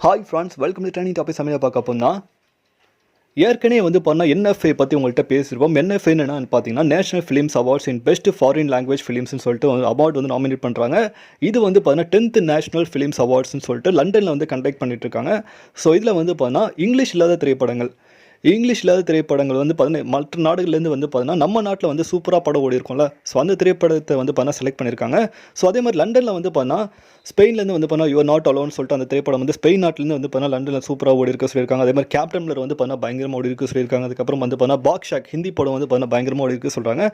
Hi friends, welcome to trending topic. சமையல் பார்க்க போனால் ஏற்கனவே வந்து பண்ணால் என்எஃப்ஐ பற்றி உங்கள்கிட்ட பேசியிருப்போம். என்எஃப்ஐ என்னென்னு பார்த்தீங்கன்னா national films awards in best foreign language ஃபிலிம்ஸ்னு சொல்லிட்டு அவார்டு வந்து நாமினேட் பண்ணுறாங்க. இது வந்து பார்த்தீங்கன்னா 10th நேஷனல் ஃபிலிம்ஸ் அவார்ட்ஸ்னு சொல்லிட்டு லண்டனில் வந்து கண்டக்ட் பண்ணிட்டு இருக்காங்க. ஸோ இதில் வந்து பார்த்தீங்கன்னா இங்கிலீஷ் இல்லாத திரைப்படங்கள் வந்து பார்த்தீங்கன்னா மற்ற நாடுகள்லேருந்து வந்து பார்த்தீங்கன்னா நம்ம நாட்டில் வந்து சூப்பராக படம் ஓடி இருக்கும்ல. ஸோ அந்த திரைப்படத்தை வந்து பார்த்தீங்கன்னா செலக்ட் பண்ணியிருக்காங்க. ஸோ அதே மாதிரி லண்டனில் வந்து பார்த்தீங்கன்னா ஸ்பெயின்லேருந்து வந்து பார்த்தீங்கன்னா யூஆர் நாட் அலோன்னு சொல்லிட்டு அந்த திரைப்படம் வந்து ஸ்பெயின் நாட்டிலேருந்து வந்து பார்த்தீங்கன்னா லண்டனில் சூப்பராக ஓடி இருக்க சொல்லியிருக்காங்க. அதே மாதிரி கேப்டன் மில்லர் வந்து பார்த்தீங்கன்னா பயங்கரமாக ஓடி இருக்கு சொல்லியிருக்காங்க. அதுக்கப்புறம் வந்து பார்த்தீங்கன்னா பாக்ஷாக் ஹிந்தி படம் வந்து பார்த்தீங்கன்னா பயங்கரமாக ஓடி இருக்கு சொல்கிறாங்க.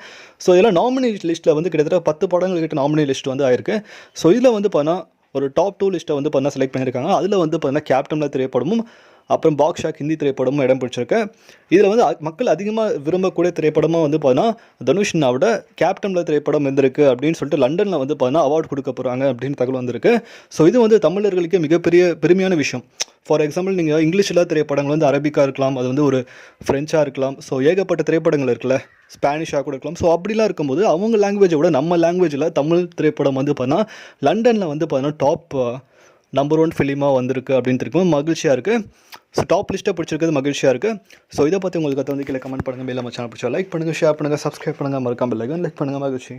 ஸோ இதெல்லாம் நாமினி லிஸ்ட்டில் வந்து கிட்டத்தட்ட 10 படங்கள் கிட்ட நாமினி லிஸ்ட் வந்து ஆயிருக்கு. ஸோ இதில் வந்து பார்த்தீங்கன்னா ஒரு டாப் 2 லிஸ்ட்டை வந்து பார்த்தீங்கன்னா செலக்ட் பண்ணியிருக்காங்க. அதில் வந்து பார்த்தீங்கன்னா கேப்டன் மில்லர் திரைப்படமும் அப்புறம் பாக்ஷாக் ஹிந்தி திரைப்படமும் இடம் பிடிச்சிருக்கு. இதில் வந்து மக்கள் அதிகமாக விரும்பக்கூடிய திரைப்படமாக வந்து பார்த்தீங்கன்னா தனுஷ்னாவோட கேப்டன் மில்லர் திரைப்படம் இருந்திருக்கு அப்படின்னு சொல்லிட்டு லண்டனில் வந்து பார்த்தீங்கன்னா அவார்டு கொடுக்க போகிறாங்க அப்படின்னு தகவல் வந்திருக்கு. ஸோ இது வந்து தமிழர்களுக்கு மிகப்பெரிய பெருமையான விஷயம். ஃபார் எக்ஸாம்பிள் நீங்கள் இங்கிலீஷ் இல்லாத திரைப்படங்கள் வந்து அரபிக்காக இருக்கலாம், அது வந்து ஒரு ஃப்ரெஞ்சாக இருக்கலாம். ஸோ ஏகப்பட்ட திரைப்படங்கள் இருக்குல்ல, ஸ்பானிஷாக கூட இருக்கலாம். ஸோ அப்படிலாம் இருக்கும்போது அவங்க லாங்குவேஜை விட நம்ம லாங்குவேஜில் தமிழ் திரைப்படம் வந்து பார்த்தீங்கன்னா லண்டனில் வந்து பார்த்தீங்கன்னா டாப் நம்பர் 1 ஃபிலிமாக வந்திருக்கு அப்படின்னு இருக்கும் மகிழ்ச்சியாக இருக்குது. ஸோ டாப் லிஸ்ட்டாக பிடிச்சிருக்கிறது மகிழ்ச்சியாக இருக்குது. ஸோ இதை பற்றி உங்களுக்கு வந்து கீழே கமெண்ட் பண்ணுங்கள். மேலே நம்ம சேனல் பிடிச்சா லைக் பண்ணுங்கள், ஷேர் பண்ணுங்கள், சப்ஸ்கிரைப் பண்ணுங்கள், மறக்காமல் லைக் பண்ணுங்கள். மகிழ்ச்சி.